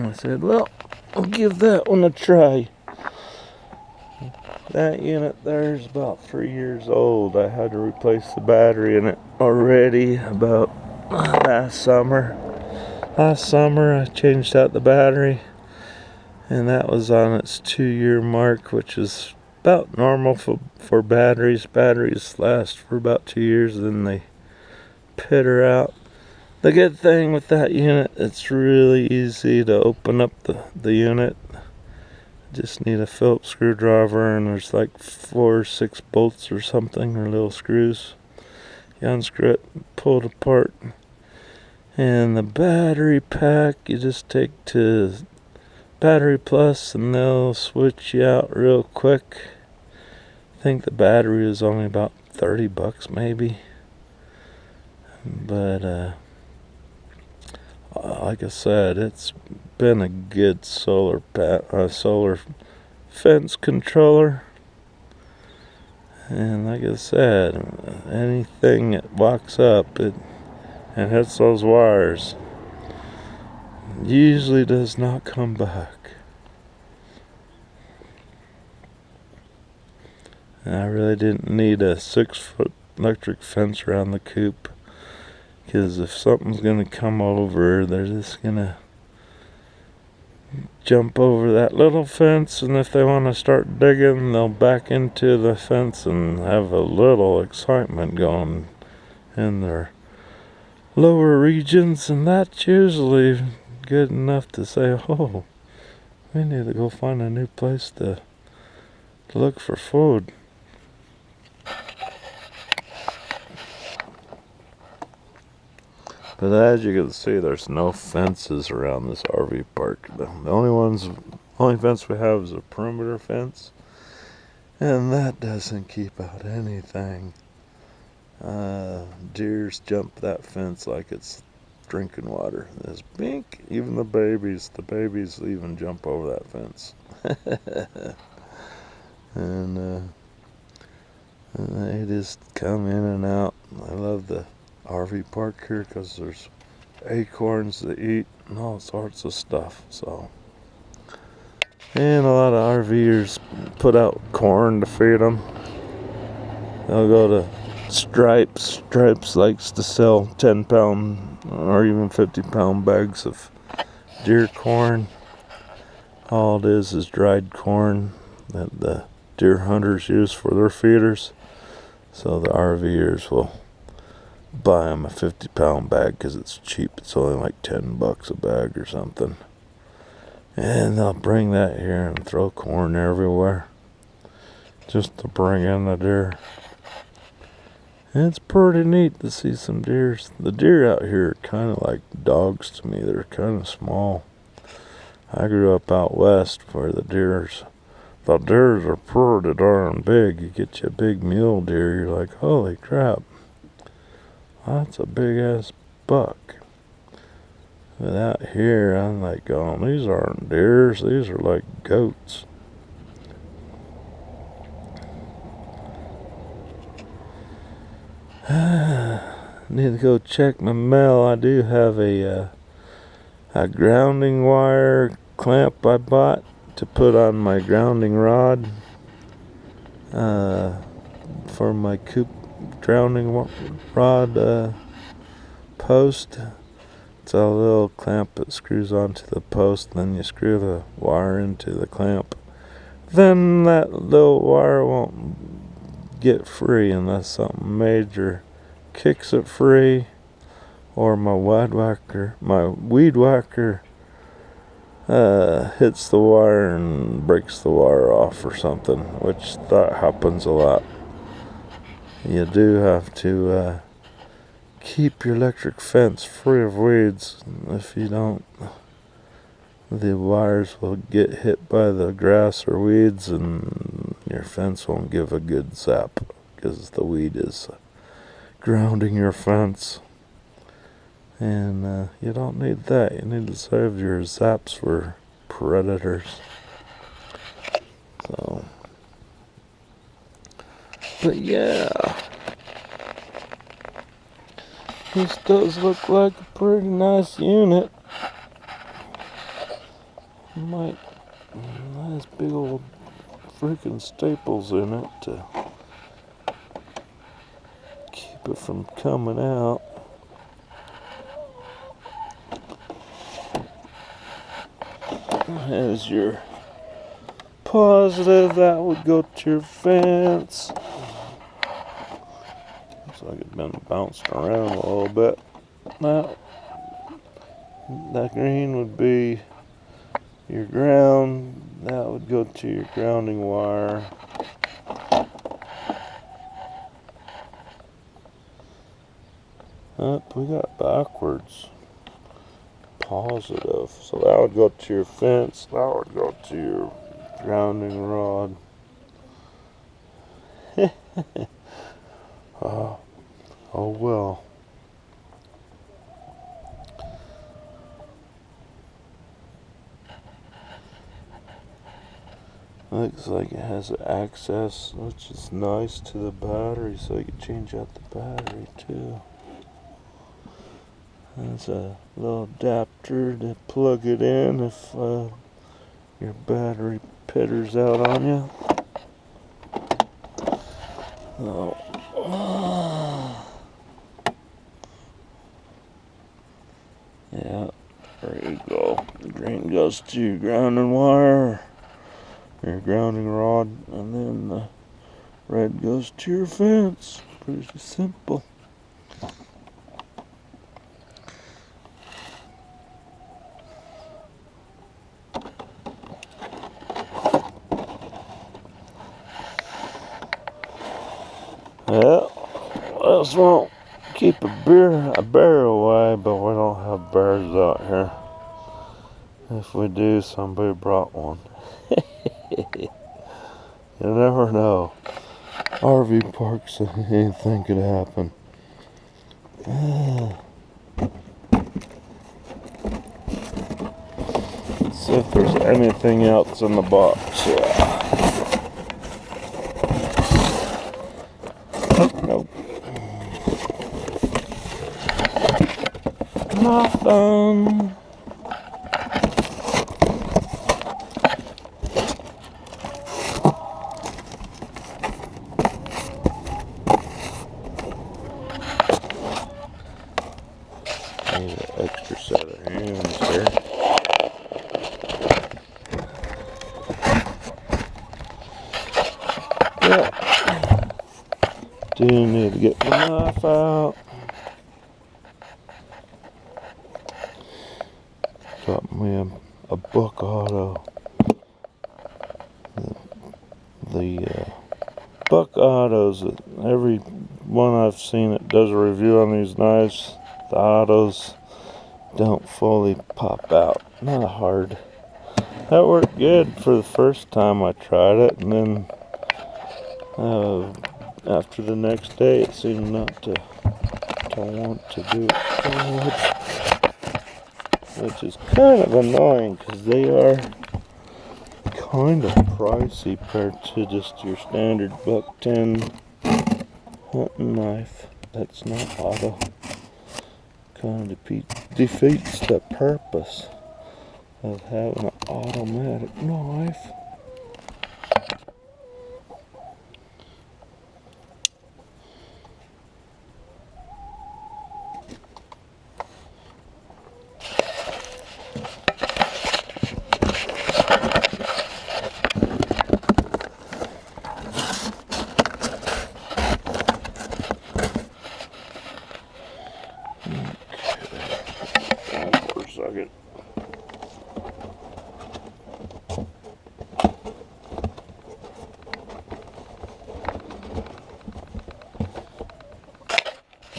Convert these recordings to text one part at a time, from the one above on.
I said, well, I'll give that one a try. That unit there is about 3 years old. I had to replace the battery in it already about last summer. Last summer I changed out the battery, and that was on its 2-year mark, which is about normal for batteries. Batteries last for about 2 years, then they peter out. The good thing with that unit, it's really easy to open up the unit. Just need a Phillips screwdriver, and there's like 4 or 6 bolts or something, or little screws. You unscrew it, pull it apart. And the battery pack, you just take to Battery Plus and they'll switch you out real quick. I think the battery is only about $30 maybe. But like I said, it's been a good solar fence controller. And like I said, anything that walks up and hits those wires usually does not come back. And I really didn't need a 6-foot electric fence around the coop, because if something's gonna come over, they're just gonna jump over that little fence, and if they want to start digging, they'll back into the fence and have a little excitement going in their lower regions, and that's usually good enough to say, oh, we need to go find a new place to look for food. But as you can see, there's no fences around this RV park. The only fence we have is a perimeter fence, and that doesn't keep out anything. Deers jump that fence like it's drinking water. There's bink, even the babies even jump over that fence. and they just come in and out. I love the RV park here because there's acorns to eat and all sorts of stuff. So, and a lot of RVers put out corn to feed them. They'll go to Stripes. Stripes likes to sell 10-pound or even 50-pound bags of deer corn. All it is dried corn that the deer hunters use for their feeders. So the RVers will buy them a 50-pound bag because it's cheap. It's only like $10 a bag or something. And they'll bring that here and throw corn everywhere just to bring in the deer. And it's pretty neat to see some deer. The deer out here are kind of like dogs to me. They're kind of small. I grew up out west where the deers are pretty darn big. You get you a big mule deer, you're like, holy crap, that's a big ass buck. But out here, I'm like going, these aren't deers, these are like goats. Need to go check my mail. I do have a grounding wire clamp I bought to put on my grounding rod for my coop grounding rod post. It's a little clamp that screws onto the post, then you screw the wire into the clamp. Then that little wire won't get free unless something major kicks it free, or my weed whacker hits the wire and breaks the wire off or something, which that happens a lot. You do have to keep your electric fence free of weeds. If you don't, the wires will get hit by the grass or weeds and your fence won't give a good zap because the weed is grounding your fence. And you don't need that. You need to save your zaps for predators. So, but yeah, this does look like a pretty nice unit. might has big old freaking staples in it to keep it from coming out. As your positive, that would go to your fence. Looks like it's been bounced around a little bit. Now, that green would be your ground. That would go to your grounding wire. Up, we got backwards. Positive. So that would go to your fence. That would go to your grounding rod. Oh well. Looks like it has access, which is nice, to the battery, so you can change out the battery too. There's a little adapter to plug it in if your battery pitters out on you. Oh. Yeah, there you go. The green goes to your grounding wire, your grounding rod, and then the red goes to your fence. Pretty simple. Well, this won't keep a bear away, but we don't have bears out here. If we do, somebody brought one. You never know. RV parks, anything could happen. Let's see if there's anything else in the box. Nope. Nothing. Need an extra set of hands here. Yeah. Do need to get the knife out. Got me a Buck Auto. The Buck Autos, every one I've seen that does a review on these knives, the autos don't fully pop out. Not hard. That worked good for the first time I tried it, and then after the next day it seemed not to want to do it forward, which is kind of annoying because they are kind of pricey compared to just your standard Buck 10 hunting knife that's not auto. Kind of defeats the purpose of having an automatic knife. Second.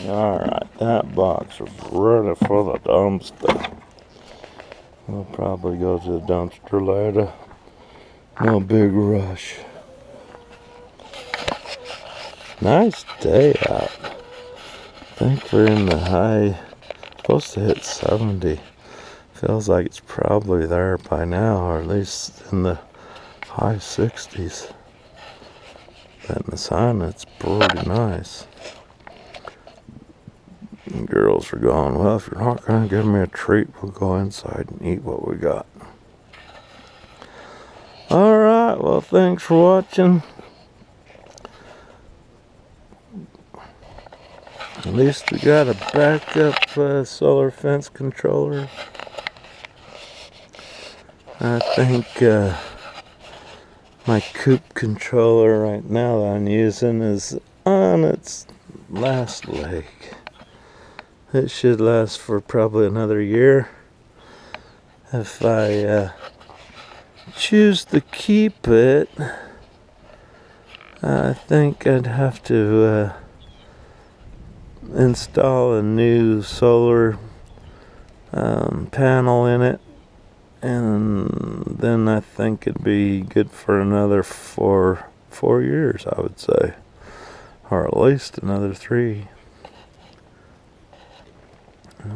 Alright, that box is ready for the dumpster. We'll probably go to the dumpster later. No big rush. Nice day out. I think we're in the high, supposed to hit 70. Feels like it's probably there by now, or at least in the high 60s. But in the sun, it's pretty nice. And girls are going, well, if you're not going to give me a treat, we'll go inside and eat what we got. Alright, well, thanks for watching. At least we got a backup solar fence controller. I think my coop controller right now that I'm using is on its last leg. It should last for probably another year. If I choose to keep it, I think I'd have to install a new solar panel in it, and then I think it'd be good for another four years, I would say, or at least another 3.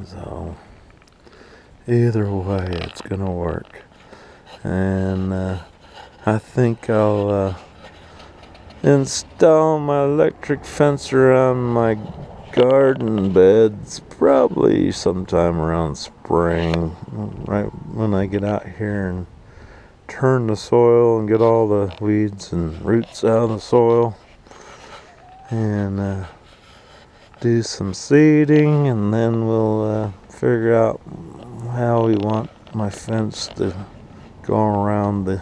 So either way, it's gonna work, and I think I'll install my electric fence around my garden beds probably sometime around spring, right when I get out here and turn the soil and get all the weeds and roots out of the soil, and do some seeding, and then we'll figure out how we want my fence to go around the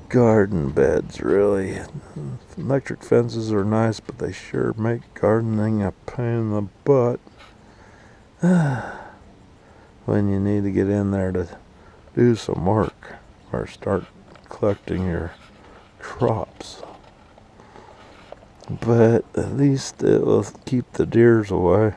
garden beds. Really, electric fences are nice, but they sure make gardening a pain in the butt when you need to get in there to do some work or start collecting your crops. But at least it will keep the deers away.